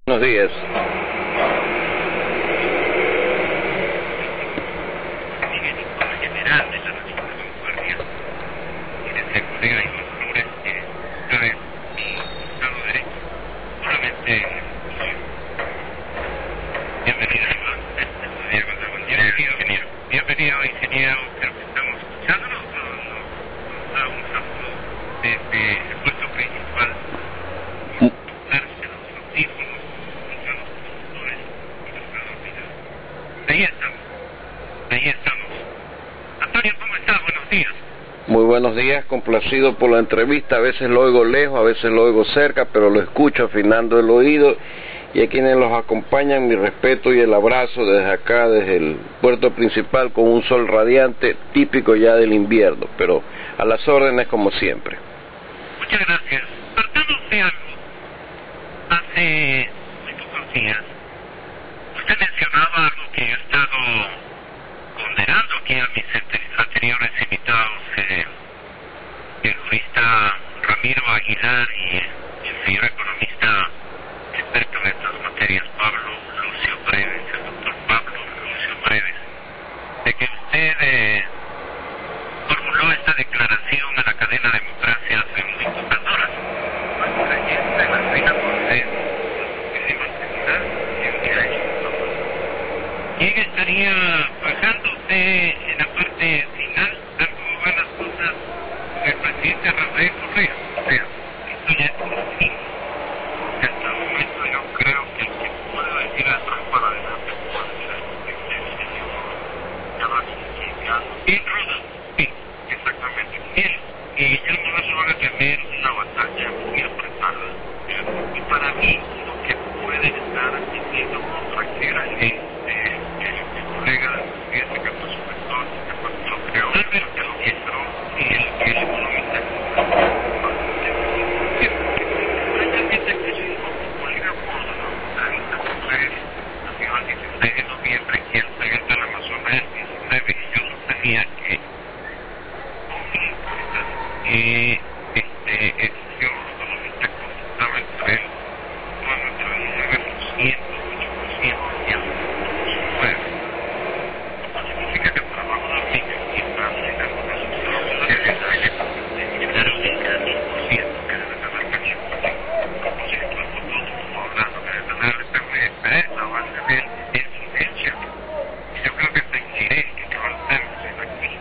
Buenos días. General de la Nación de Vanguardia, y el colega y los honores que cabe mi Estado de Derecho, solamente bienvenido ingeniero, bienvenido ingeniero, creo que estamos escuchándonos, nos da un saludo desde el puerto principal, darse los audífonos, los conductores y los grados. Ahí estamos. Antonio, ¿cómo estás? Buenos días. Muy buenos días, complacido por la entrevista. A veces lo oigo lejos, a veces lo oigo cerca, pero lo escucho afinando el oído. Y a quienes los acompañan, mi respeto y el abrazo desde acá, desde el puerto principal, con un sol radiante, típico ya del invierno, pero a las órdenes como siempre. Muchas gracias. Partamos de algo. Hace muy pocos días, usted mencionaba algo que yo he estado ponderando aquí a mis anteriores invitados, el jurista Ramiro Aguilar y el señor economista experto en estas materias, Pablo Lucio Breves, el doctor Pablo Lucio Breves, de que usted formuló esta declaración a la cadena Democracia hace muy pocas horas. Creyente en la reina Cortés, muchísimas felicidades, y ha hecho un favor. ¿Quién estaría bajándose en la parte final, tal como van las cosas, del presidente Rafael Correa? O sea, esto ya es un fin. Hasta el momento yo creo que el que puede decir a Trump para adelante puede ser el señor Bill Ruda. Sí, exactamente. Él no lo van a tener una batalla muy apretada. Y para mí, lo que puede estar haciendo cualquiera es el colega de ese que fue su rector, que fue quien lo creó, que lo entró, y el economista. Realmente que es un poco Liverpool, ¿no? Esta mujer nació el 16 de noviembre y el presidente del Amazonas el 19, y yo sostenía que el señor economista consultaba entre él, entre el 9%, 8% y el 9%. Eso significa que por abajo de la línea y está en algunas situaciones de generar un 10% que debe tener pensión. Por cierto, esto todo estamos hablando que debe tener esta base de incidencia. Y yo creo que esta incidencia que va a tener en la crisis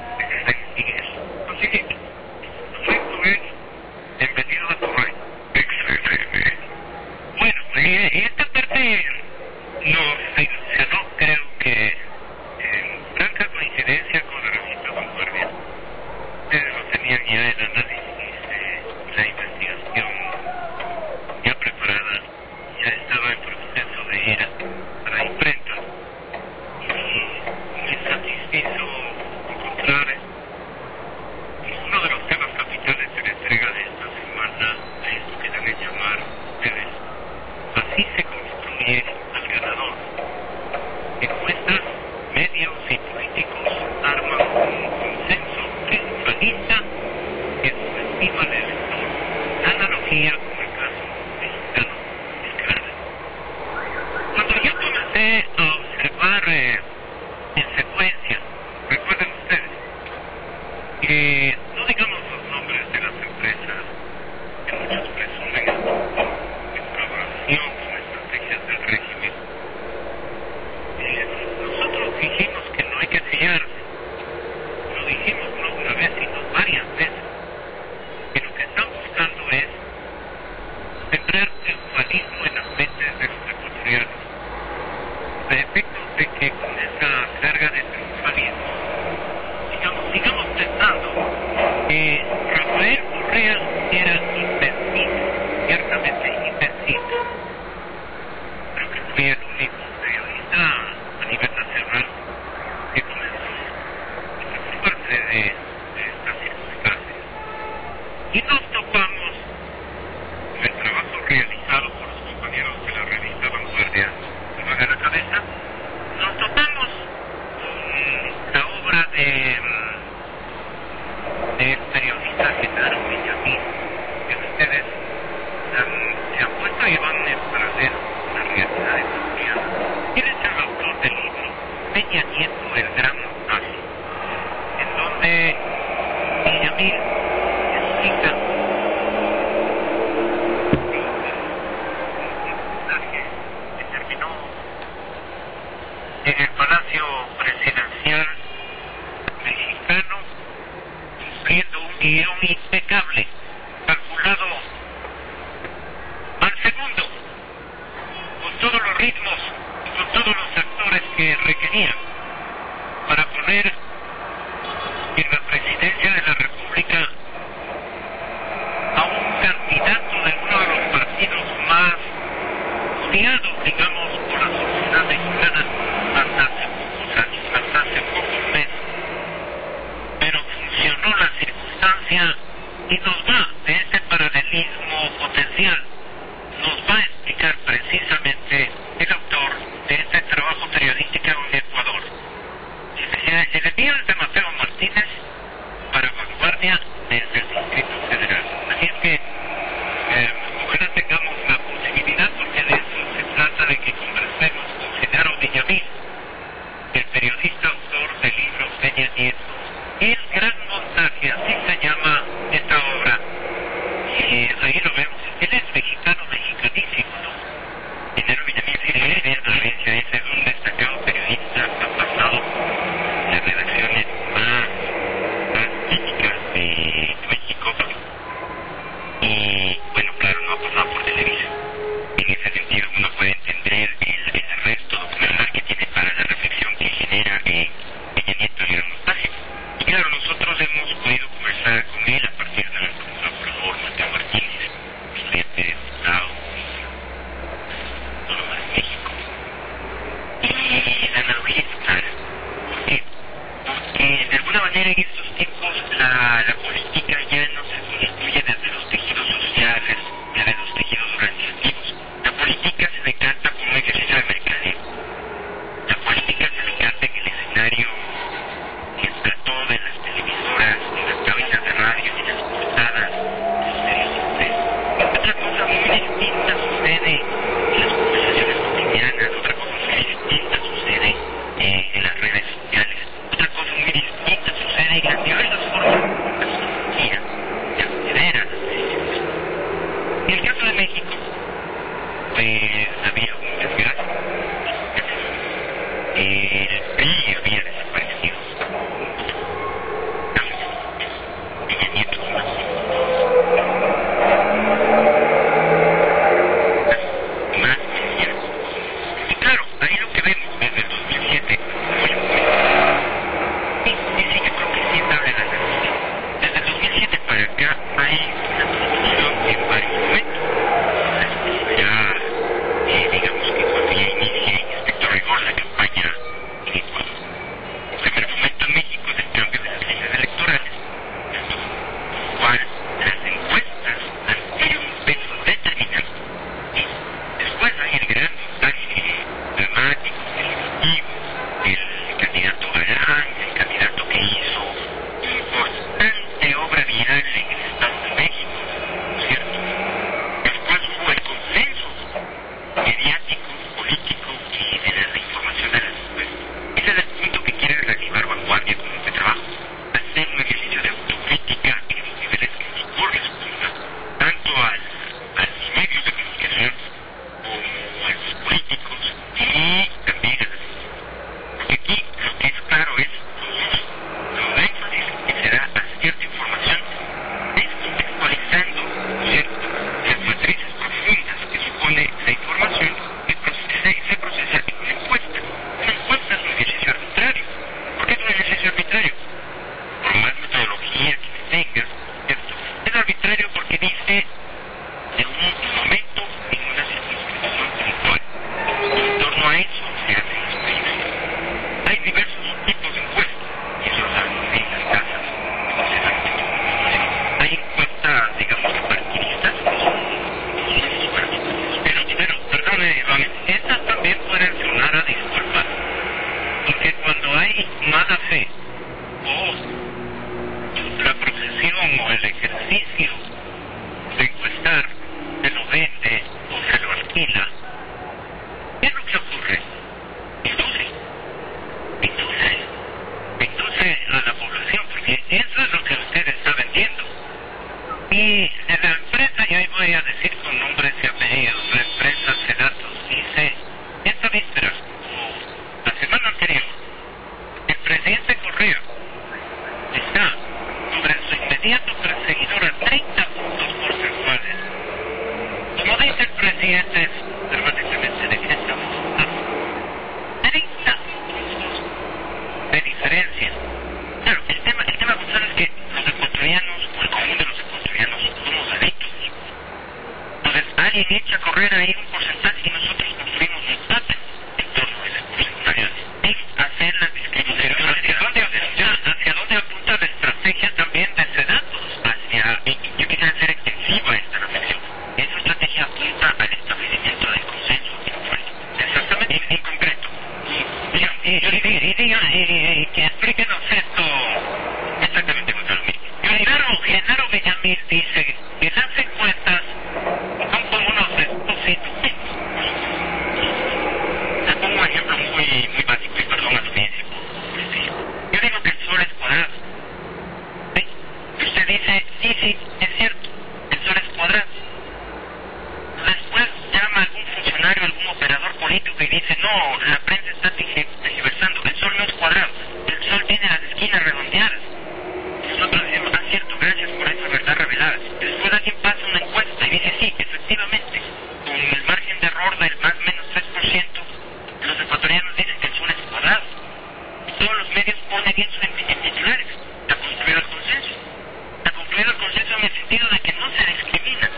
en eso. Lo siguiente, esto es bienvenido a tu reino. Excelente. Bueno, esta parte nos mencionó, creo que en franca coincidencia con la revista Vanguardia. Ustedes lo tenían ya en análisis, la investigación ya preparada, ya estaba en proceso de ir para imprenta. Y me satisfizo encontrar uno de los temas capitales de la entrega de esta semana, a esto que deben llamar ustedes. Así se construye al ganador. Encuestas, medios y políticos arman un consenso triunfalista que subestima al elector. Analogía con el caso mexicano de Cárdenas. Cuando yo comencé a observar en secuencia, recuerden ustedes, que no digamos los nombres de las empresas que muchos presumen en colaboración con estrategias del régimen, nosotros dijimos que no hay que fiarse. Lo dijimos no una vez, sino varias veces, que lo que están buscando es sembrar triunfalismo en las mentes de los ecuatorianos, a efectos de que con esa carga de triunfalismo sigamos pensando que Rafael Correa era invencible, ciertamente invencible, pero que fue el único periodista a nivel nacional que comenzó a preocuparse de estas circunstancias. Y nos topamos con el trabajo realizado por los compañeros de la revista Vanguardia, que van a la cabeza. Nos topamos con la obra del periodista Genaro Villamil, que ustedes se han puesto y van en paralelo. cable, calculado al segundo, con todos los ritmos, con todos los actores que requería para poner en la presidencia de la República a un candidato de uno de los partidos más odiados, digamos, por la sociedad mexicana hasta hace pocos años, hasta hace pocos meses. Pero funcionó la circunstancia y nos va de ese paralelismo potencial, nos va a explicar precisamente el autor de este trabajo periodístico en Ecuador. El envío es de Mateo Martínez para Vanguardia desde el Distrito Federal. Así es que ojalá tengamos la posibilidad, porque de eso se trata, de que conversemos con Genaro Villamil, el periodista autor del libro Peña Nieto, El Gran Montaje, así se llama esta obra. Y ahí lo vemos. Él es mexicano, mexicanísimo, ¿no? Genaro Villamil es un destacado periodista que ha pasado las redacciones más típicas de México, y bueno, claro, no ha pasado por Televisa. En ese sentido uno puede entender el resto documental que tiene para la reflexión que genera Peña Nieto y el montaje. Y claro, nosotros hemos podido conversar con él a partir de nuestro colaborador Mateo Martínez, estudiante de diputado autónoma de México. Y la analogía es clara. ¿Por qué? Porque de alguna manera en estos tiempos la política ya no se construye desde los tejidos sociales, desde los tejidos organizativos. La política se decanta como un ejercicio de mercadeo. La política se decanta en el escenario, en el plató de las televisoras, en las cabinas de radio, en las portadas de los periódicos. Otra cosa muy distinta sucede en las conversaciones cotidianas, otra cosa muy distinta sucede en las redes sociales, otra cosa muy distinta sucede en las diversas formas de tecnología de acceder a las decisiones. En el caso de México, pues había un desgracia. El PRI había desaparecido. Peña Nieto es una más mediana. Y claro, ahí lo que vemos desde el 2007, sí, yo creo que sí es dable la analogía. Desde el 2007 para acá hay una producción en varios momentos. Ya, digamos que cuando ya inicia en estricto rigor la campaña en Ecuador. El primer momento en México es el cambio de las leyes electorales, lo cual las encuestas adquieren un peso determinante. Y después hay el gran montaje dramático, televisivo, el candidato Galán, el candidato que hizo importante obra vial en el Estado de México, ¿no es cierto? Después hubo el consenso mediático, político y de la información de las encuestas. Ese es el punto que quiere reactivar Vanguardia con este trabajo, hacer un ejercicio de autocrítica en los niveles que nos corresponda, tanto a los medios de comunicación como a los políticos y también a las instituciones. Porque aquí lo que es claro es los énfasis que se da a cierta información descontextualizando, ¿cierto?, las matrices profundas que supone la información que se procesa en una encuesta. Una encuesta es un ejercicio arbitrario. ¿Por qué es un ejercicio arbitrario? Por más metodología que se tenga, ¿cierto? Es arbitrario porque dice de un momento en una circunscripción puntual. En torno a eso se hacen las predicciones. Hay diversos tipos de encuestas, y eso lo saben muy bien las casas de funcionamiento. Hay encuestas, digamos, partidistas, pero perdone, estas también pueden sonar a disculpas, porque cuando hay mala fe o la procesión o el ejercicio de encuestar se lo vende o se lo alquila, ¿qué es lo que ocurre? Induce a la población, porque eso es lo que usted está vendiendo. Y la empresa, y ahí voy a decir con nombres y apellidos, la empresa Sedatos dice, esta víspera, o la semana anterior, el presidente Correa político y dice, no, la prensa está tergiversando, el sol no es cuadrado, el sol tiene las esquinas redondeadas. Nosotros decimos, cierto, gracias por esa verdad revelada. Y después alguien pasa una encuesta y dice, sí, efectivamente, con el margen de error del más o menos 3%, los ecuatorianos dicen que el sol es cuadrado. Y todos los medios ponen eso en titulares. Se ha construido el consenso. Se ha construido el consenso en el sentido de que no se discrimina.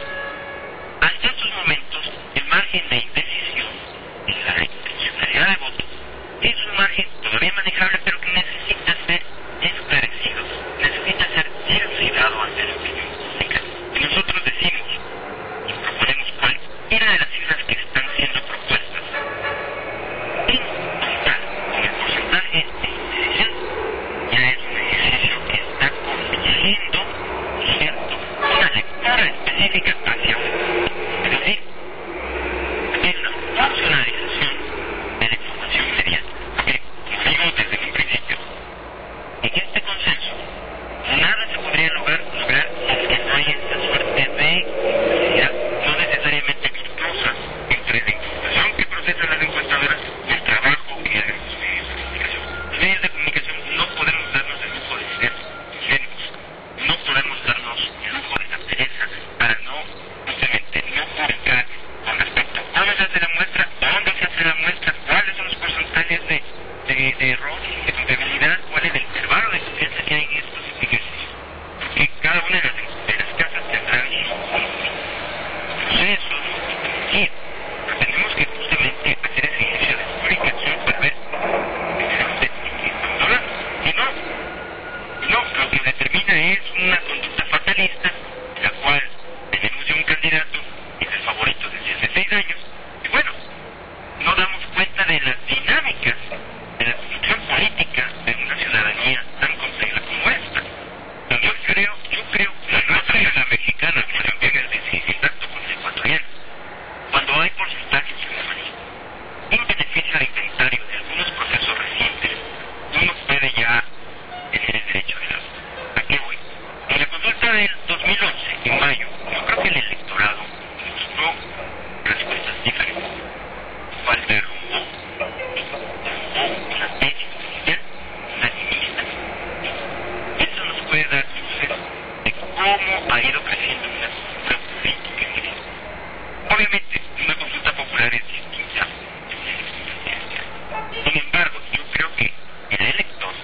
Hasta estos momentos, el margen de indecisión y la intencionalidad de voto es un margen todavía manejable, pero que necesita ser esclarecido, necesita ser dilucidado ante la opinión pública. Y nosotros decimos y proponemos cualquiera de las cifras que están siendo propuestas sin contar con el porcentaje de indecisión, ya es un ejercicio que está conduciendo, ¿cierto?, una lectura específica hacia un. Es decir, es una funcionalización de la información inmediata. Porque, como digo desde un principio, en este consenso nada se podría lograr si que no hay esta suerte de complicidad, no necesariamente virtuosa, entre la información que procesan las encuestadoras y el trabajo que hagan los medios de comunicación. Los medios de comunicación no podemos darnos el lujo de ser ingenuos, no podemos darnos el lujo de la pereza para no, justamente, no publicar con respecto a cómo se hace la muestra, dónde se hace la muestra, cuáles son los porcentajes de error, de confiabilidad, cuál es el intervalo de confianza que hay en estos ejercicios. Porque cada una de las casas tendrán su proceso, su metodología. Tenemos que justamente hacer ese ejercicio de publicación para ver de qué estamos hablando. Y no, lo que determina es una conducta fatalista, en la cual tenemos ya un candidato que es el favorito desde hace 6 años, y bueno, no damos cuenta de las dinámicas de la construcción política de una ciudadanía tan compleja como esta. Yo creo que no es la mexicana, que también es difícil, tanto con el ecuatoriano. Cuando hay porcentajes en beneficio del inventario de algunos procesos recientes, uno puede ya tener el derecho de la. ¿A qué voy? En la consulta del 2011, en mayo, yo creo que el electorado mostró respuestas diferentes. Falta de rumbo, una tesis inicial, una limita. Eso nos puede dar luces de cómo ha ido creciendo una consulta política en México. Obviamente, una consulta popular es distinta de una elección presidencial. Sin embargo, yo creo que el elector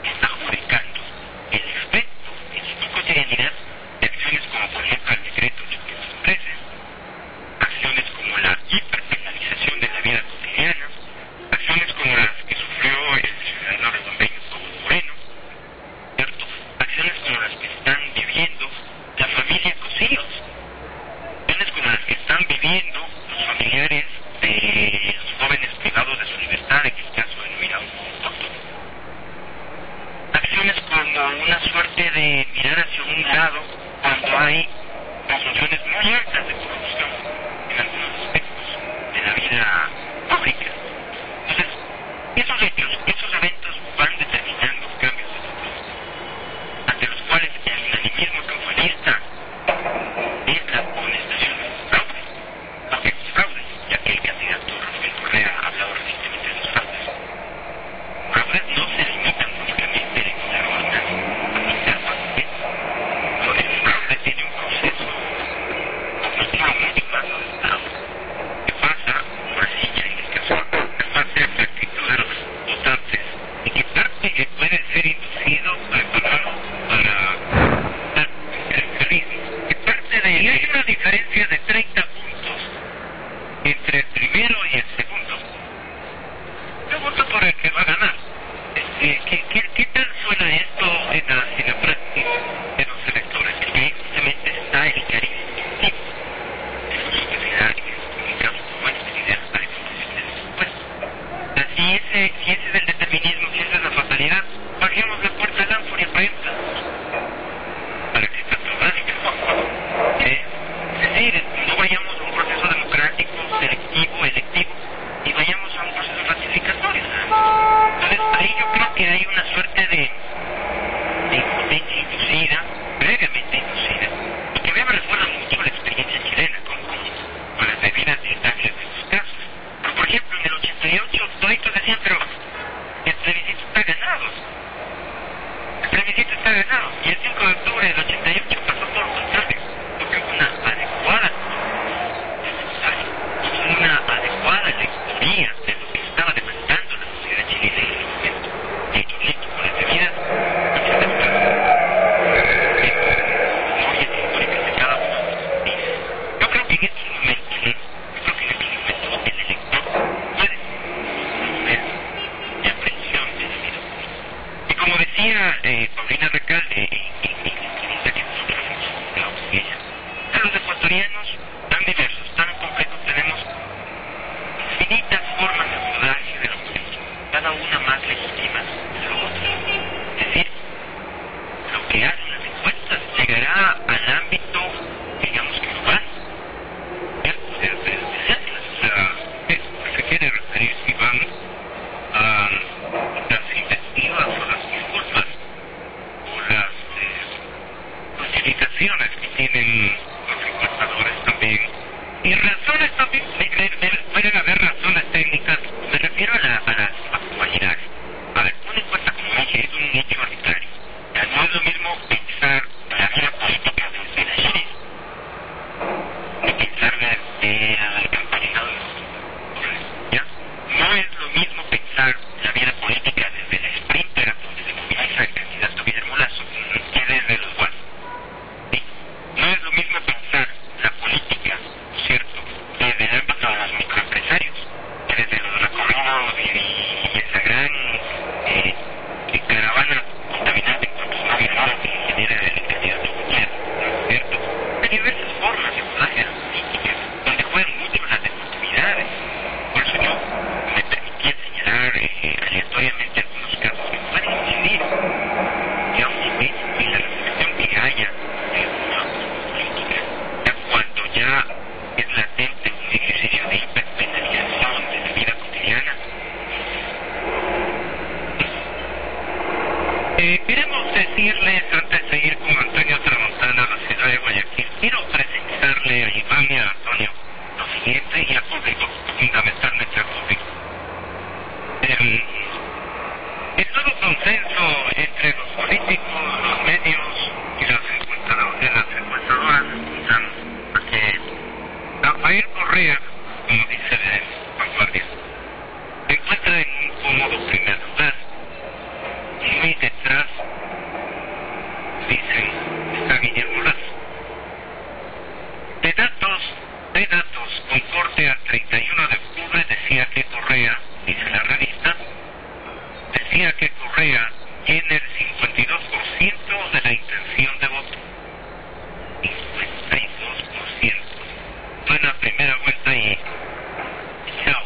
está adjudicando el efecto en su cotidianidad de acciones como, por ejemplo, el decreto 813, acciones como la hiperpenalización de la vida legítimas. Lo otro, es decir, lo que hacen las encuestas llegará al ámbito, digamos, global. Se quiere referir, si van a las investigativas o las disculpas o las justificaciones que tienen los encuestadores también, y razones también, pueden haber razones técnicas. Me refiero a las actualidades. A ver, una encuesta como ella es un hecho arbitrario. Ya no es lo mismo pensar la vida política desde la Chile que pensar desde el campanizado de los colores. ¿Ya? No es lo mismo pensar la vida política desde la Sprinter, donde se moviliza el candidato Guillermo Lasso, que desde los Guas. ¿Sí? No es lo mismo pensar la política, ¿cierto?, desde el ámbito de los microempresarios, que desde los recorridos y esa gran caravana contaminante en cuanto a una virus que genera el candidato gobierno, ¿cierto? Hay diversas formas de abordaje de la política, donde juegan mucho las deportividades. Por eso yo me permitía señalar aleatoriamente algunos casos que pueden incidir, digamos, en la reflexión que haya de una política, ya cuando ya es latente un ejercicio de hiperpenalización de la vida cotidiana. Queremos decirles, antes de ir con Antonio Tramontana a la ciudad de Guayaquil, quiero presentarle a Iván y a Antonio lo siguiente, y al público, fundamentalmente al público. El nuevo consenso entre los políticos, los medios y las encuestadoras apuntan a que Rafael Correa, como dice de Vanguardia, se encuentra en un cómodo primer lugar. Muy detrás, dicen, está Guillermo Lasso. De datos, con corte al 31 de octubre, decía que Correa, dice la revista, tiene el 52% de la intención de voto. 52%. Fue en la primera vuelta y chao.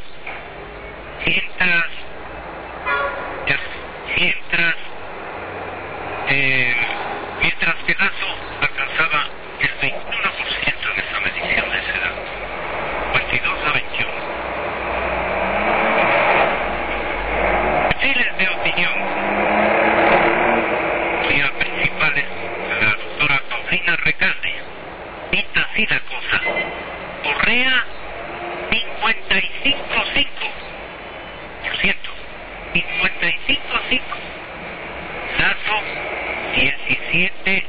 Mientras que Lasso alcanzaba el 21% en esa medición de esa edad, 22-21. Perfiles de opinión, cuya principal es la doctora Paulina Recalde. Pinta así la cosa: Correa 55.5%, 55.5%. Lasso 17%.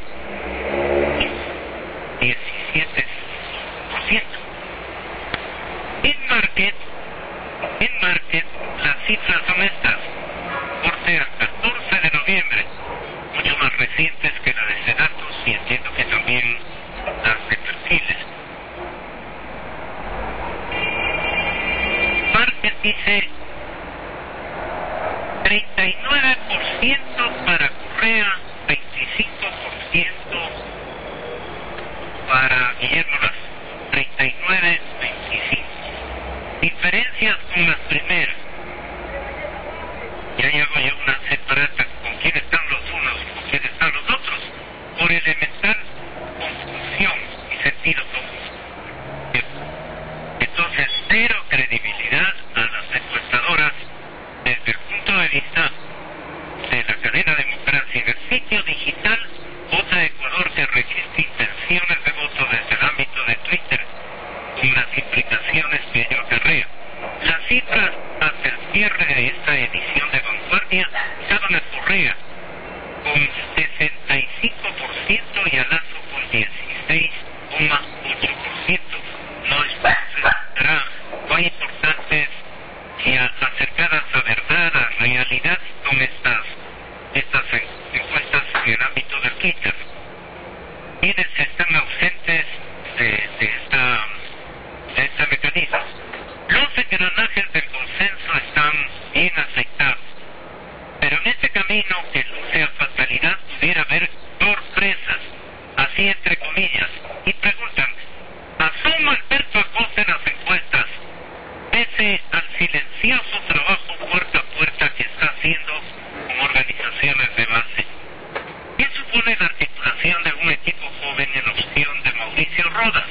En market las cifras son estas. Corte al 14 de noviembre, mucho más recientes que la de Sedatos, y entiendo que también las de perfiles. Market dice 39% para Correa, 25% para Guillermo Lasso. 39-25. Diferencias con las primeras. Ya hago yo una separata con quién están los unos y con quién están los otros, por elemental confusión y sentido común. Entonces, cero credibilidad a las encuestadoras desde el punto de vista de la cadena democracia. En el sitio digital Vota Ecuador, que registra intenciones de voto desde el ámbito de Twitter, con las implicaciones que ello acarrea. Las cifras hasta el cierre de esta edición de Vanguardia daban a Correa con 65% y a Lasso con 16,8%. No es muy importantes y acercadas a verdad, a realidad, con estas encuestas en el ámbito del Twitter. Quienes están ausentes de este mecanismo. Los engranajes del consenso están bien aceitados, pero en este camino que luce a fatalidad pudiera haber sorpresas, así entre comillas, y preguntan: ¿asuma Alberto Acosta en las encuestas, pese al silencioso trabajo puerta a puerta que está haciendo de base. ¿Qué supone la articulación de un equipo joven en opción de Mauricio Rodas?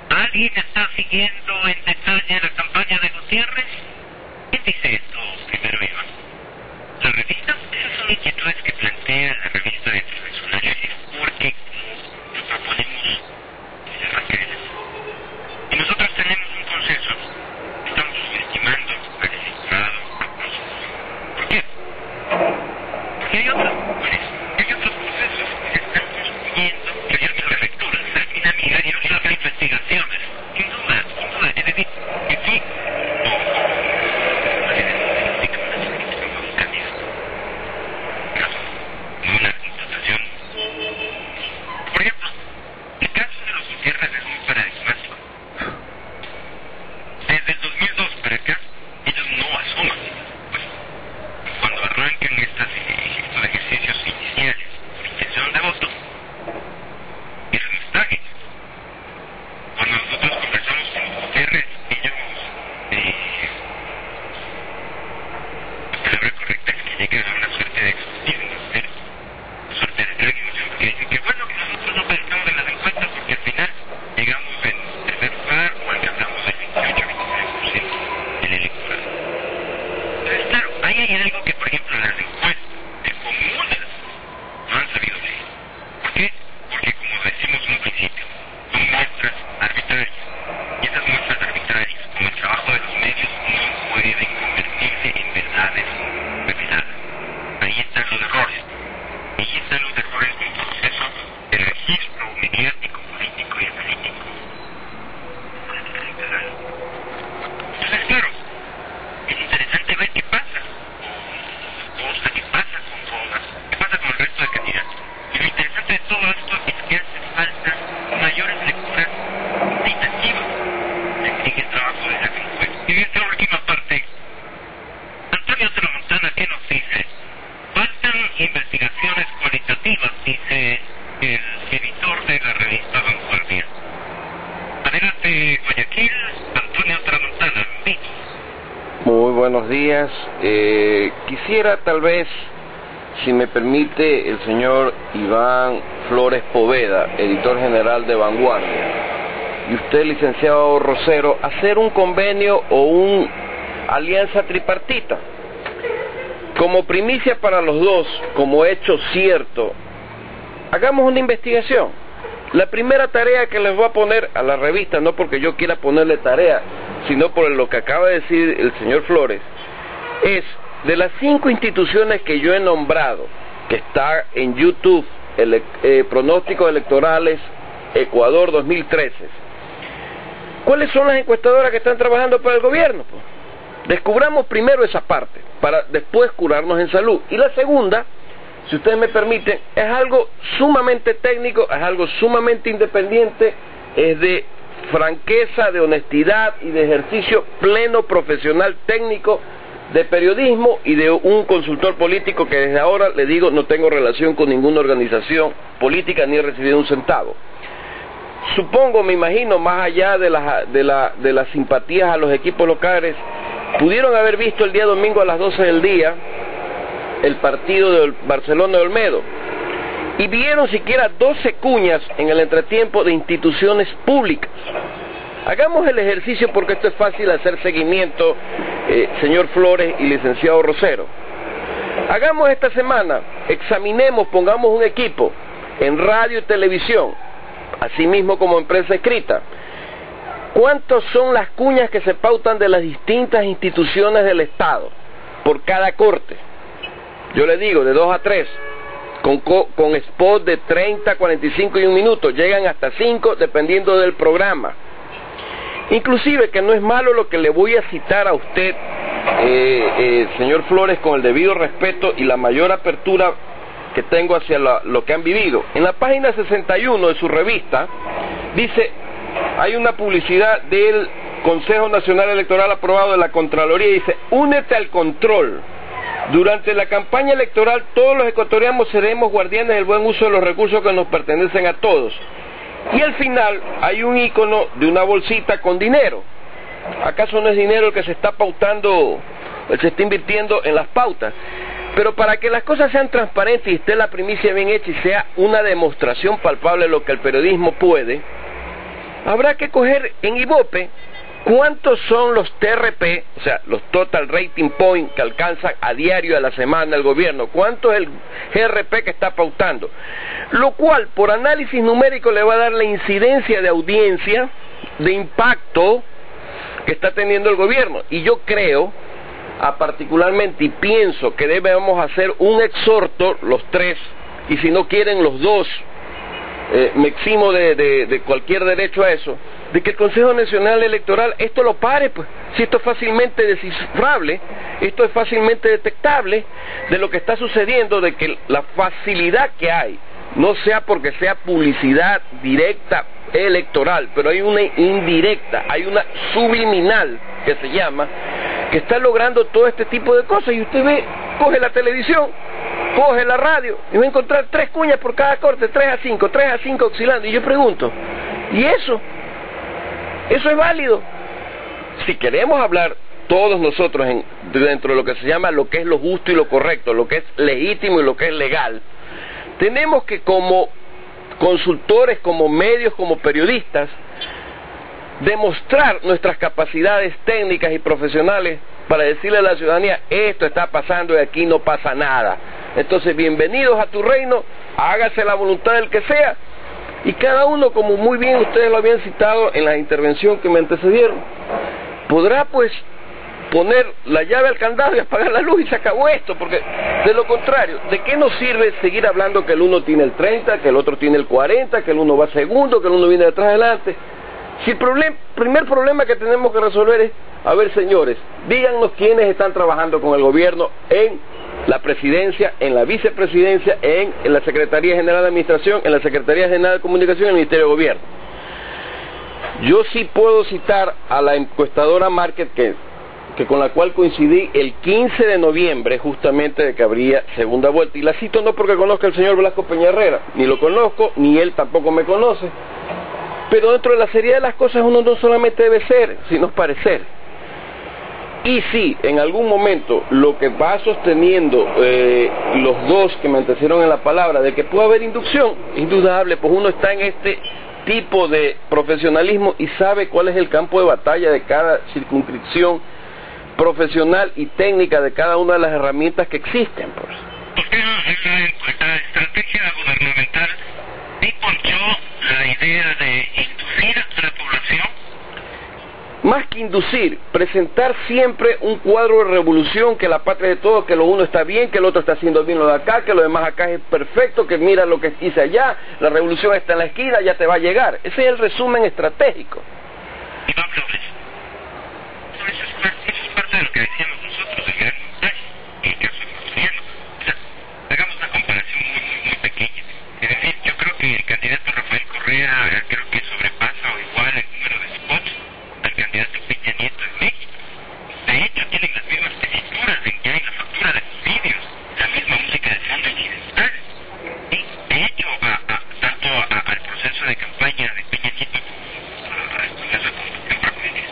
¿Alguien está siguiendo en detalle la campaña de Gutiérrez? ¿Quién dice esto primero, Iván? ¿La revista? Esas son inquietudes que plantea la revista de Internacional, porque como proponemos se requiere. Y nosotros tenemos un consenso. Estamos subestimando al electorado. ¿Por qué? Porque hay otros procesos que se están construyendo, que hay otras lecturas, termina mira y otras investigaciones. Sin duda, es decir, que sí, una constatación. Por ejemplo, el caso de los Gutiérrez es muy paradigmático. Desde el 2002 para acá, ellos no asoman. Pues, cuando arrancan estos ejercicios iniciales por intención de voto, eso no está aquí. Cuando nosotros conversamos con los Gutiérrez, ellos, la palabra correcta es que llegan a una suerte de exorcismo, suerte de trágico, que dicen que bueno, que nosotros no pensamos en las encuestas porque al final llegamos en tercer lugar o alcanzamos el 28-29% del electorado. Entonces, claro, ahí hay algo que, por ejemplo, las encuestas de comunas no han sabido leer. ¿Por qué? Porque, como decimos en un principio, son muestras arbitrarias. Y esas muestras arbitrarias, como el trabajo de los medios, no pueden convertirse en verdades reveladas. Ahí están los errores. Ahí están los errores de un proceso de registro mediático, político y analítico. Entonces, claro, es interesante ver qué pasa con Costa, qué pasa con Rodas, qué pasa con el resto de candidatos. Y lo interesante de todo esto es que hace falta mayores lecturas cuantitativas en el trabajo de la encuesta. Y en esta última parte, Antonio Tramontana, ¿qué nos dice? Faltan investigaciones cualitativas, dice el editor de la revista Vanguardia. Adelante, Guayaquil, Antonio Tramontana, Vicky. Muy buenos días. Quisiera tal vez, si me permite, el señor Iván Flores Poveda, editor general de Vanguardia, y usted, licenciado Rosero, hacer un convenio o una alianza tripartita. Como primicia para los dos, como hecho cierto, hagamos una investigación. La primera tarea que les voy a poner a la revista, no porque yo quiera ponerle tarea, sino por lo que acaba de decir el señor Flores, es de las 5 instituciones que yo he nombrado, que está en YouTube, pronósticos electorales Ecuador 2013, ¿cuáles son las encuestadoras que están trabajando para el gobierno? Pues descubramos primero esa parte, para después curarnos en salud. Y la segunda, si ustedes me permiten, es algo sumamente técnico, es algo sumamente independiente, es de franqueza, de honestidad y de ejercicio pleno profesional técnico de periodismo y de un consultor político que desde ahora, le digo, no tengo relación con ninguna organización política ni he recibido un centavo. Supongo, me imagino, más allá de las simpatías a los equipos locales, pudieron haber visto el día domingo a las 12 del día el partido de Barcelona de Olmedo y vieron siquiera 12 cuñas en el entretiempo de instituciones públicas. Hagamos el ejercicio porque esto es fácil hacer seguimiento, señor Flores y licenciado Rosero. Hagamos esta semana, examinemos, pongamos un equipo en radio y televisión, así mismo como en prensa escrita. ¿Cuántas son las cuñas que se pautan de las distintas instituciones del Estado por cada corte? Yo le digo, de 2 a 3, con spot de 30, 45 y 1 minuto, llegan hasta 5 dependiendo del programa. Inclusive, que no es malo lo que le voy a citar a usted, señor Flores, con el debido respeto y la mayor apertura que tengo hacia lo que han vivido. En la página 61 de su revista, dice, hay una publicidad del Consejo Nacional Electoral aprobado de la Contraloría, y dice, únete al control. Durante la campaña electoral todos los ecuatorianos seremos guardianes del buen uso de los recursos que nos pertenecen a todos. Y al final hay un icono de una bolsita con dinero. ¿Acaso no es dinero el que se está pautando, se está invirtiendo en las pautas? Pero para que las cosas sean transparentes y esté la primicia bien hecha y sea una demostración palpable de lo que el periodismo puede, habrá que coger en Ibope cuántos son los TRP, o sea, los Total Rating Point que alcanza a diario a la semana el gobierno, cuánto es el GRP que está pautando, lo cual por análisis numérico le va a dar la incidencia de audiencia, de impacto que está teniendo el gobierno. Y yo creo, particularmente, y pienso que debemos hacer un exhorto, los tres, y si no quieren los dos, me eximo de cualquier derecho a eso, de que el Consejo Nacional Electoral esto lo pare, pues, si esto es fácilmente descifrable, esto es fácilmente detectable de lo que está sucediendo, de que la facilidad que hay, no sea porque sea publicidad directa electoral, pero hay una indirecta, hay una subliminal que se llama, que está logrando todo este tipo de cosas. Y usted ve, coge la televisión, coge la radio y va a encontrar 3 cuñas por cada corte, 3 a 5 oscilando. Y yo pregunto, ¿y eso? ¿Eso es válido? Si queremos hablar todos nosotros dentro de lo que se llama lo que es lo justo y lo correcto, lo que es legítimo y lo que es legal, tenemos que, como consultores, como medios, como periodistas, demostrar nuestras capacidades técnicas y profesionales para decirle a la ciudadanía, esto está pasando y aquí no pasa nada. Entonces, bienvenidos a tu reino, hágase la voluntad del que sea, y cada uno, como muy bien ustedes lo habían citado en la intervención que me antecedieron, podrá pues poner la llave al candado y apagar la luz y se acabó esto, porque de lo contrario, ¿de qué nos sirve seguir hablando que el uno tiene el 30, que el otro tiene el 40, que el uno va segundo, que el uno viene de atrás adelante? Si el primer problema que tenemos que resolver es, a ver señores, díganos quiénes están trabajando con el gobierno en la presidencia, en la vicepresidencia, en la Secretaría General de Administración, en la Secretaría General de Comunicación, en el Ministerio de Gobierno. Yo sí puedo citar a la encuestadora Market, que con la cual coincidí el 15 de noviembre, justamente de que habría segunda vuelta, y la cito no porque conozca al señor Blasco Peña Herrera, ni lo conozco, ni él tampoco me conoce, pero dentro de la seriedad de las cosas uno no solamente debe ser, sino parecer. Y si en algún momento lo que va sosteniendo los dos que me antecedieron en la palabra, de que puede haber inducción, indudable, pues uno está en este tipo de profesionalismo y sabe cuál es el campo de batalla de cada circunscripción profesional y técnica de cada una de las herramientas que existen, pues. Porque la estrategia gubernamental sí ponchó la idea de inducir a la población. Más que inducir, presentar siempre un cuadro de revolución, que la patria de todos, que lo uno está bien, que el otro está haciendo bien lo de acá, que lo demás acá es perfecto, que mira lo que hice allá, la revolución está en la esquina, ya te va a llegar. Ese es el resumen estratégico. Iván Flores, eso es parte de lo que decíamos nosotros, el gran montaje, y que eso construyendo. O sea, hagamos una comparación muy pequeña. Es decir, yo creo que el candidato Rafael Correa, creo que sobrepasa o igual el número de spots al candidato Peña Nieto en México. De hecho, tienen las mismas tesituras en que hay la factura de sus vídeos, la misma música de fondo incidental. ¿Sí? De hecho, tanto al proceso de campaña de Peña Nieto como al proceso de construcción propiamente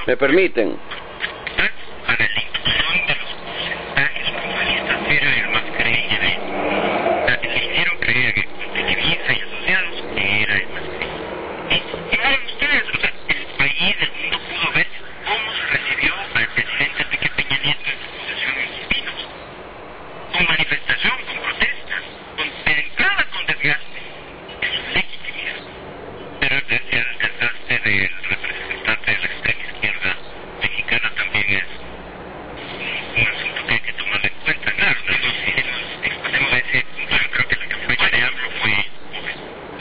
¿Me permiten? Para la inclusión de los porcentajes mutualistas era el más creíble. Le hicieron creer que Televisa y asociados que era el más creíble. Y miren ustedes, o sea, el país, el mundo pudo ver cómo se recibió al presidente Enrique Peña Nieto en su posesión en Los Pinos. Con manifestación, con protestas, de entrada con desgaste de su legitimidad. Pero el desgaste del representante de la extrema izquierda mexicana también es un asunto que hay que tomar en cuenta. Claro, si exponemos a ese punto, yo creo que la campaña de AMLO fue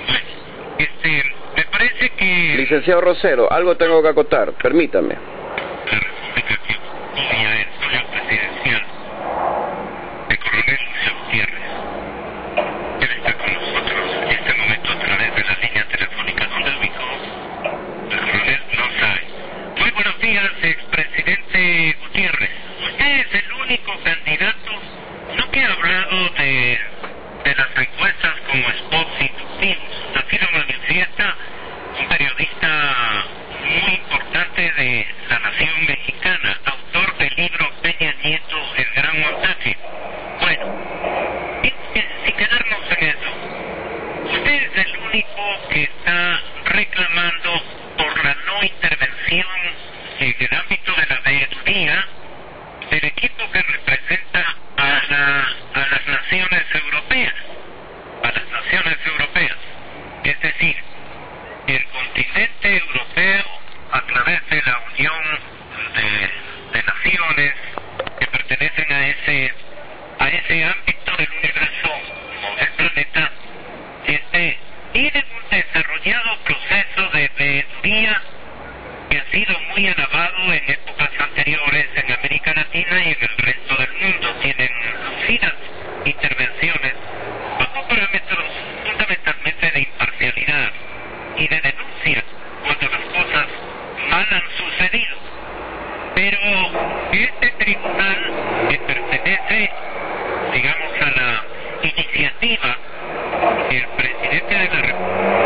bueno. Me parece que Licenciado Rosero, algo tengo que acotar, permítame. la república que odia el suelo presidencial de Coronel Lucio Gutiérrez, él está con nosotros en este momento a través de la línea telefónica. ¿Dónde lo ubicó? El coronel no sabe. Muy buenos días, expresidente Gutiérrez. Usted es el único candidato, no que ha hablado de las encuestas como spots inductivos. Así lo manifiesta un periodista muy importante de La Nación Mexicana, autor del libro Peña Nieto, El Gran Montaje. Bueno, sin quedarnos en eso, usted es el único que está reclamando por la no intervención en el ámbito de la veeduría del equipo que representa a las naciones europeas, es decir, el continente europeo a través de la Unión de Naciones que pertenecen a ese ámbito del universo o del planeta, tienen un desarrollado proceso de veeduría que ha sido muy alabado en épocas anteriores en América Latina y en el resto del mundo. Tienen lucidas intervenciones bajo parámetros fundamentalmente de imparcialidad y de denuncia cuando las cosas mal han sucedido. Pero este tribunal, que pertenece, digamos, a la iniciativa del presidente de la República,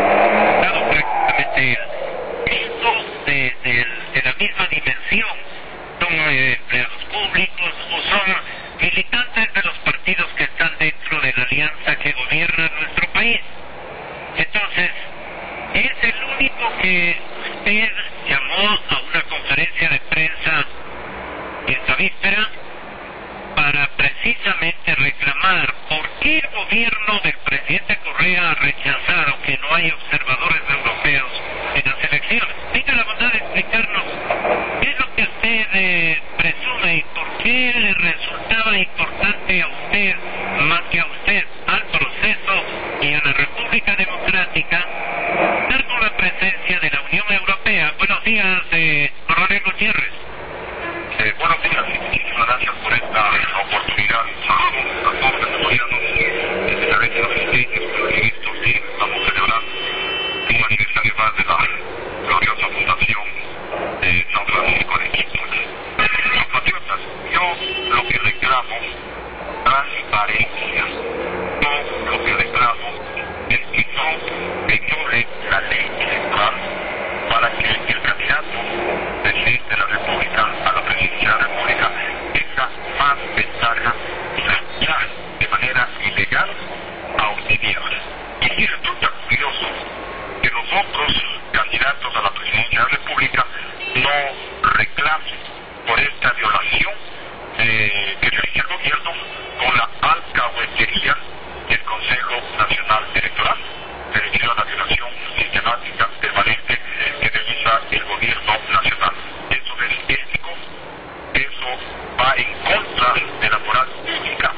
ha dado prácticamente de la misma dimensión, son empleados públicos o son militantes de los partidos que están dentro de la alianza que gobierna nuestro país. Entonces, es el único que usted llamó a una conferencia de prensa esta víspera para precisamente reclamar por qué el gobierno del presidente Correa ha rechazado que no hay observadores europeos en las elecciones. Tenga la bondad de explicarnos qué es lo que usted presume y por qué le resultaba importante a usted, más que a usted, al proceso y a la República Democrática, dar con la presencia de la Unión Europea. Buenos días, coronel Gutiérrez. Buenos días y muchísimas gracias por esta oportunidad. Saludos a todos los ecuatorianos desde la red de los distritos, porque en estos días estamos celebrando un aniversario más de la gloriosa fundación de San Francisco de Quito. Compatriotas, yo lo que reclamo, transparencia. Yo lo que reclamo es que no viole la ley electoral para que el candidato presidente de la República a la presidencia de la República tenga más ventaja ya de manera ilegal a obtenerla. Y sí resulta curioso que los otros candidatos a la presidencia de la República no reclamen por esta violación que realiza el gobierno con la alcahuetería del Consejo Nacional Electoral, debido a la violación sistemática permanente que realiza el gobierno nacional. Eso es ético, eso va en contra de la moral pública.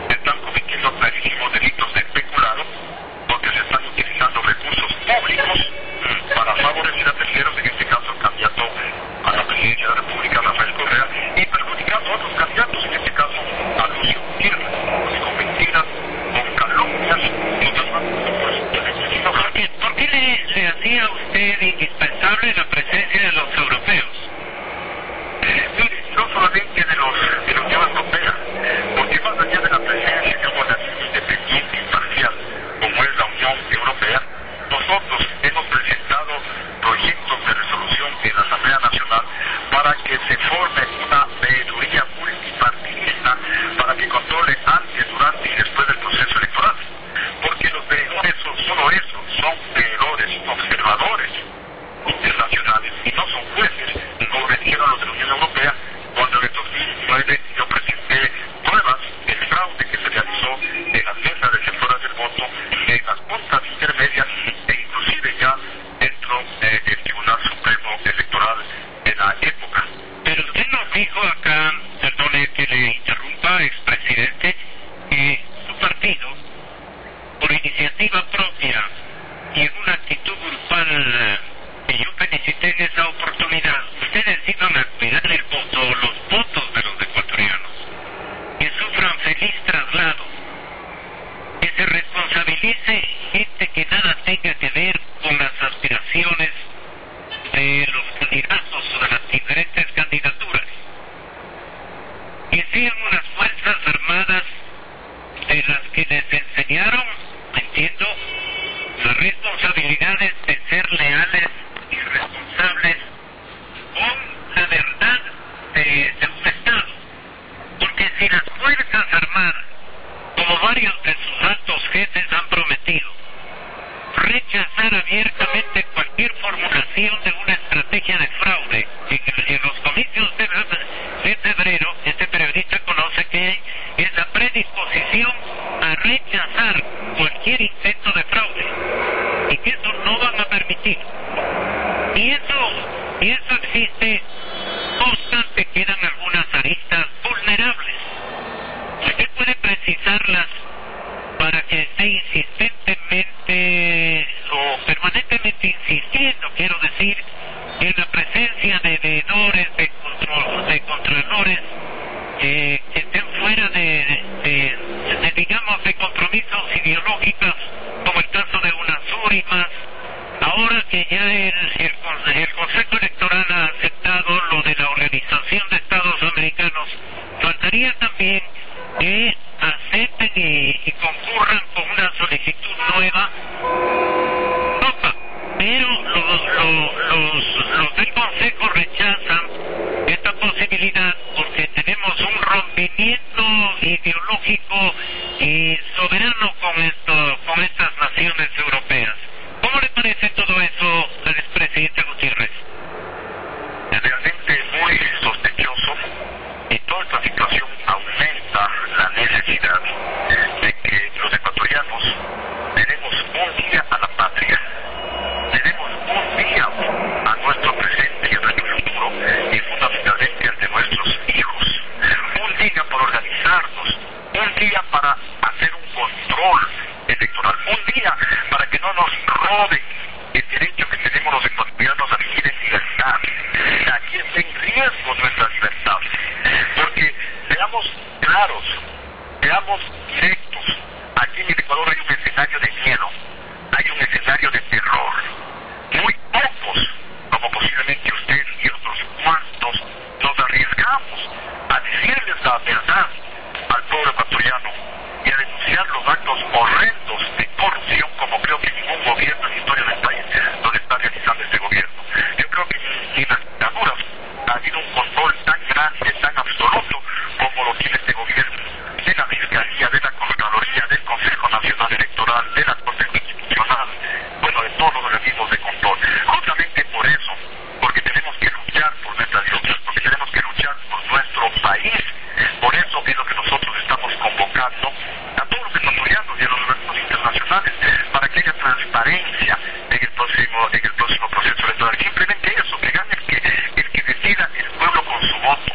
Se están cometiendo clarísimos delitos de peculado porque se están utilizando recursos públicos para favorecer a terceros, en este caso el candidato a la presidencia de la República, Rafael Correa, y perjudicando a otros candidatos, en este caso a Lucio Gutiérrez, con mentiras, con calumnias, ¿Por qué le hacía a usted indispensable la presencia de los europeos? No solamente de la Unión Europea, porque más allá de la presencia de un organismo independiente, imparcial, como es la Unión Europea, nosotros hemos presentado proyectos de resolución en la Asamblea Nacional para que se forme una veeduría multipartidista para que controle antes, durante y después del proceso electoral. Porque los veedores son solo eso, son veedores, observadores internacionales y no son jueces, como me dijeron los de la Unión Europea cuando en el 2009 yo presenté pruebas del fraude que se realizó en las mesas receptoras del voto, en las juntas intermedias e inclusive ya dentro del Tribunal Supremo Electoral en la época. Pero usted nos dijo acá, perdone que le interrumpa, expresidente, que su partido, por iniciativa propia y en una actitud grupal que yo felicité en esa oportunidad, ustedes iban a cuidar el voto, los votos de los ecuatorianos, que sufran feliz traslado, que se responsabilice gente que nada tenga que ver con las aspiraciones de los candidatos o de las diferentes candidaturas, que sean unas fuerzas armadas de las que les enseñaron, entiendo, las responsabilidades de ser leales y responsables con la verdad de un Estado. Porque si las Fuerzas Armadas, como varios de sus altos jefes han prometido, rechazar abiertamente cualquier formulación de una estrategia de fraude, en los comicios de febrero, este periodista conoce que es la predisposición a rechazar cualquier intento de fraude y que eso no van a permitir. Y eso existe, no obstante quedan algunas aristas vulnerables. Usted puede precisarlas para que esté insistentemente o permanentemente insistiendo, quiero decir, en la presencia de veedores, de contralores que estén fuera digamos, de compromisos ideológicos, como el caso de UNASUR y más. Ahora que ya el Consejo Electoral ha aceptado lo de la Organización de Estados Americanos, faltaría también que acepten y concurran con una solicitud nueva. Pero los del Consejo rechazan esta posibilidad porque tenemos un rompimiento ideológico y soberano con estas naciones europeas. ¿Cómo le parece todo eso al expresidente Gutiérrez? Es realmente muy sospechoso y toda esta situación aumenta la necesidad de que los ecuatorianos tenemos un día a la patria, tenemos un día a nuestro presente y a nuestro futuro y fundamentalmente al de nuestros hijos, un día para organizarnos, un día para hacer un control electoral, un día para que no nos roben el derecho que tenemos los ecuatorianos a vivir en libertad. Aquí está en riesgo nuestra libertad, porque seamos claros, seamos directos. Aquí en el Ecuador hay un escenario de miedo, hay un escenario de terror. Muy pocos, como posiblemente usted y otros cuantos, nos arriesgamos a decirles la verdad al pueblo ecuatoriano y a denunciar los actos horrendos de corrupción como creo que ningún gobierno en la historia del país lo está realizando este gobierno. Yo creo que en las dictaduras ha habido un control tan grande, tan absoluto como lo tiene este gobierno, de la Fiscalía, de la Contraloría, del Consejo Nacional Electoral, de la Corte Constitucional, bueno, de todos los organismos de control. Justamente por eso, porque tenemos que luchar por nuestra libertad, porque tenemos que luchar por nuestro país. Por eso es lo que nosotros estamos convocando a todos los ecuatorianos y a los organismos internacionales para que haya transparencia en el próximo proceso electoral. Simplemente eso, que gane el que decida el pueblo con su voto,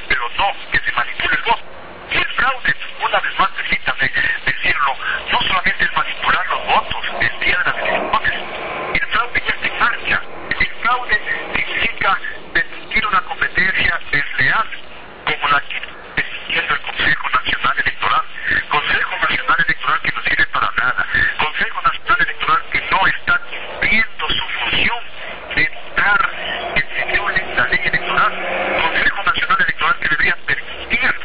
pero no que se manipule el voto. Y el fraude, una vez más, permítame decirlo, no solamente es manipular los votos el día de las elecciones, el fraude ya está en marcha. El fraude significa permitir una competencia desleal como la que está el Consejo Nacional Electoral. Consejo Nacional Electoral que no sirve para nada. Consejo Nacional Electoral que no está cumpliendo su función de evitar que se viole la ley electoral. Consejo Nacional Electoral que debería permitir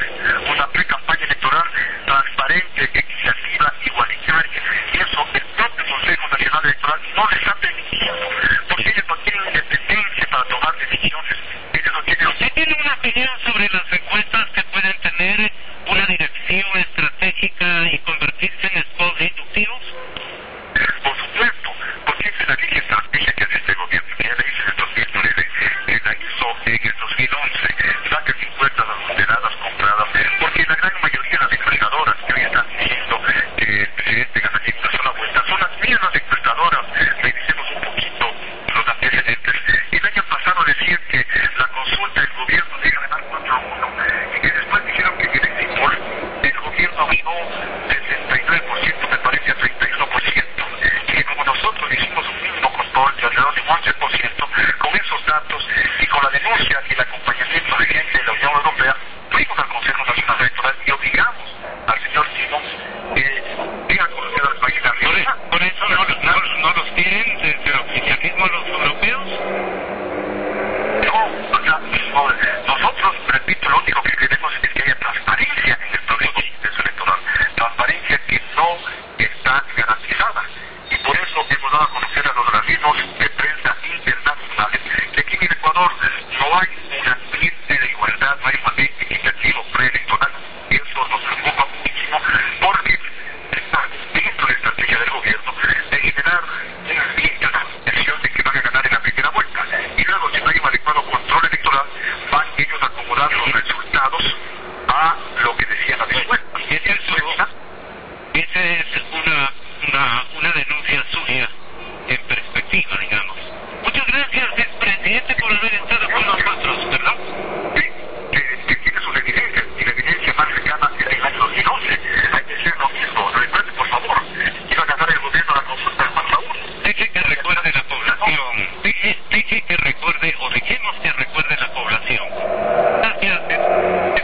una pre-campaña electoral transparente, equitativa, igualitaria. Y eso el propio Consejo Nacional Electoral no le está permitiendo, porque ellos no tienen independencia para tomar decisiones. Ellos no tienen... ¿Usted tiene una opinión sobre las encuestas que pueden tener una dirección estratégica y convertirse en spots inductivos? Por supuesto, porque esa es la línea estratégica que hace este gobierno. Ya la hizo en el 2009, la hizo en el 2011, saca encuestas moderadas compradas, porque la gran mayoría de las encuestadoras que hoy están diciendo que el presidente ganaría una sola vuelta son las mismas encuestadoras. Revisemos un poquito los antecedentes. El año pasado decían que la consulta del gobierno iba a ganar 4-1 y que después dijeron que en el Eximor el gobierno ganó 69%, me parece, a 31%. Que como nosotros hicimos un mínimo control de alrededor de un 11%, con esos datos y con la denuncia y el acompañamiento de gente de la Unión Europea, fuimos al Consejo Nacional Electoral y obligamos al señor Simons que a conocer al país la realidad. ¿Por eso no los tienen desde el oficialismo los europeos? No, o sea, nosotros, repito, lo único que queremos es que haya transparencia en el próximo proceso electoral. Transparencia que no está garantizada. Y por eso hemos dado a conocer a los organismos de prensa internacionales que aquí en el Ecuador no hay un ambiente de igualdad, no hay un ambiente equitativo preelectoral. Eso nos preocupa muchísimo porque está dentro de la estrategia del gobierno de generar un ambiente, una presión de que van a ganar en la primera vuelta. Y luego, si no hay un adecuado control electoral, van ellos a acomodar los resultados a lo que decían las encuestas. Esa es una denuncia suya en perspectiva, digamos. Muchas gracias, expresidente, por haber estado con nosotros, ¿verdad? Que tiene sus evidencias, y la evidencia más cercana era en el año 2011. Hay que decir lo mismo, recuerde, por favor, iba a ganar el gobierno la consulta del 4-1. Deje que recuerde la población, deje que recuerde, o dejemos que recuerde la población. Gracias,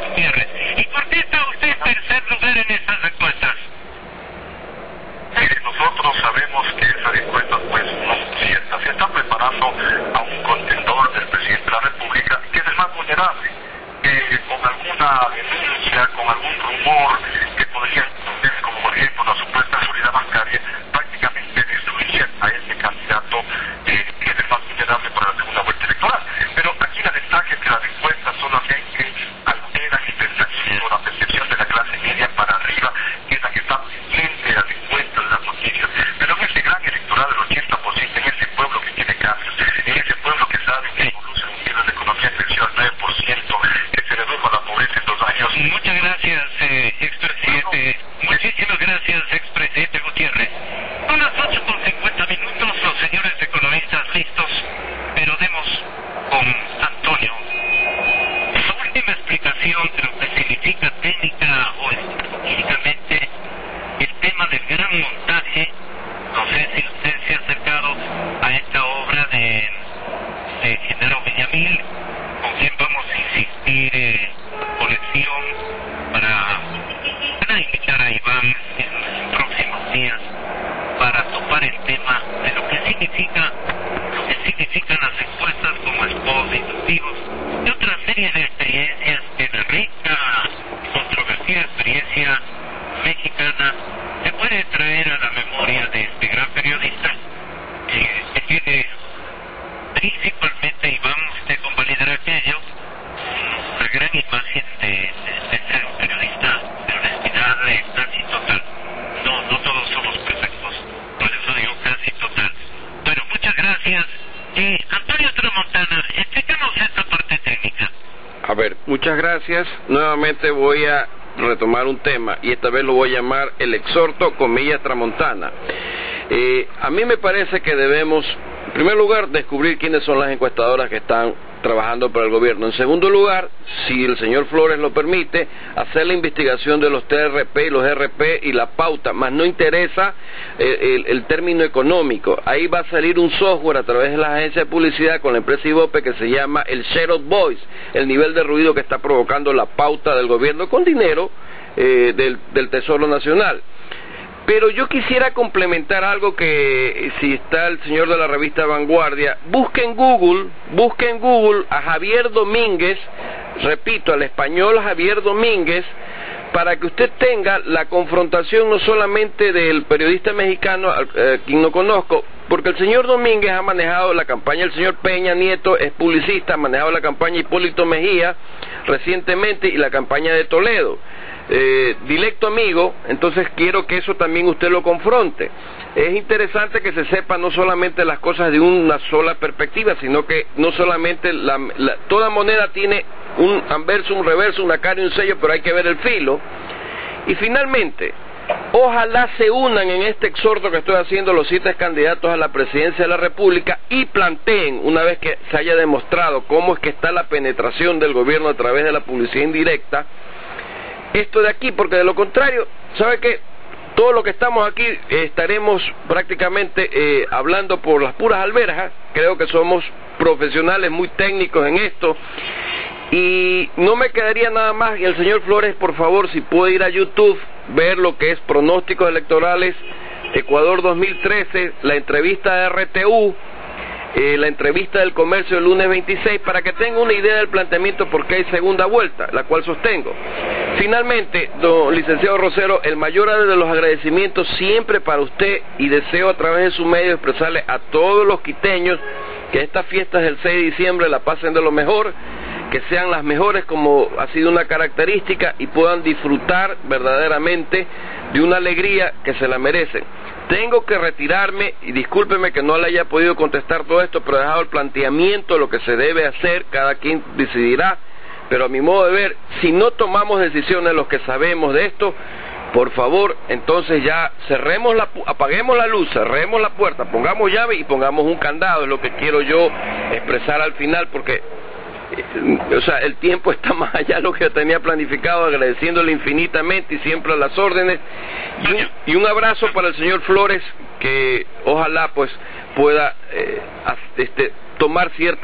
Gutiérrez. ¿Y por qué está usted en tercer lugar en estas encuestas? Mire, nosotros sabemos que esas encuestas pues no son ciertas. Se están preparando a un contendor del presidente de la República que es el más vulnerable, con alguna denuncia, con algún rumor que podría ser, como por ejemplo la supuesta seguridad bancaria, prácticamente destruiría a ese candidato que es el más vulnerable para la segunda vuelta electoral. Pero aquí la ventaja es que las encuestas solamente alteran el pensamiento, la percepción de la clase media para arriba, que es la que está pendiente de las encuestas, de las noticias. Pero en ese gran electorado del 80%, en ese pueblo que tiene cambios, en ese pueblo que sabe que evoluciona un nivel de economía creció al 9%, que se redujo la pobreza en 2 años. Muchas gracias, expresidente. Muchísimas gracias, expresidente Gutiérrez. Son las 8:50, los señores economistas listos, pero demos con Antonio su última explicación de lo que significa técnica o estratégicamente el tema del gran montaje. No sé si usted se ha acercado a esta obra de Genaro Villamil, con quien vamos a insistir colección para invitar a Iván en los próximos días para topar el tema de lo que significan las encuestas como spots inductivos y otra serie de experiencias que la rica y controvertida experiencia mexicana se puede traer a la memoria de este gran periodista que tiene principalmente, Iván, usted convalidará aquello, una gran imagen de ser un periodista de honestidad casi total. No todos somos perfectos, por eso digo casi total. Bueno, muchas gracias. Antonio Tramontana, explícanos esta parte técnica. A ver, muchas gracias. Nuevamente voy a retomar un tema y esta vez lo voy a llamar el exhorto Tramontana. A mí me parece que debemos, en primer lugar, descubrir quiénes son las encuestadoras que están trabajando para el gobierno. En segundo lugar, si el señor Flores lo permite, hacer la investigación de los TRP y los RP y la pauta, más no interesa el término económico. Ahí va a salir un software a través de la agencia de publicidad con la empresa Ibope que se llama el Share of Voice, el nivel de ruido que está provocando la pauta del gobierno con dinero del Tesoro Nacional. Pero yo quisiera complementar algo que, si está el señor de la revista Vanguardia, busque en Google a Javier Domínguez, repito, al español Javier Domínguez, para que usted tenga la confrontación no solamente del periodista mexicano, quien no conozco, porque el señor Domínguez ha manejado la campaña del señor Peña Nieto, es publicista, ha manejado la campaña de Hipólito Mejía recientemente y la campaña de Toledo. Directo amigo, entonces quiero que eso también usted lo confronte. Es interesante que se sepa no solamente las cosas de una sola perspectiva, sino que no solamente toda moneda tiene un anverso, un reverso, una cara y un sello, pero hay que ver el filo. Y finalmente, ojalá se unan en este exhorto que estoy haciendo los 7 candidatos a la presidencia de la República y planteen, una vez que se haya demostrado cómo es que está la penetración del gobierno a través de la publicidad indirecta, esto de aquí, porque de lo contrario, ¿sabe qué? Todo lo que estamos aquí estaremos prácticamente hablando por las puras alberjas. Creo que somos profesionales muy técnicos en esto y no me quedaría nada más. Y el señor Flores, por favor, si puede ir a YouTube, ver lo que es pronósticos electorales Ecuador 2013, la entrevista de RTU, la entrevista del Comercio el lunes 26, para que tenga una idea del planteamiento porque hay segunda vuelta, la cual sostengo. Finalmente, don licenciado Rosero, el mayor de los agradecimientos siempre para usted, y deseo a través de su medio expresarle a todos los quiteños que estas fiestas del 6 de diciembre la pasen de lo mejor, que sean las mejores como ha sido una característica y puedan disfrutar verdaderamente de una alegría que se la merecen. Tengo que retirarme y discúlpeme que no le haya podido contestar todo esto, pero he dejado el planteamiento de lo que se debe hacer, cada quien decidirá, pero a mi modo de ver, si no tomamos decisiones los que sabemos de esto, por favor, entonces ya apaguemos la luz, cerremos la puerta, pongamos llave y pongamos un candado, es lo que quiero yo expresar al final, porque o sea, el tiempo está más allá de lo que tenía planificado, agradeciéndole infinitamente y siempre a las órdenes, y un abrazo para el señor Flores, que ojalá pues pueda tomar cierta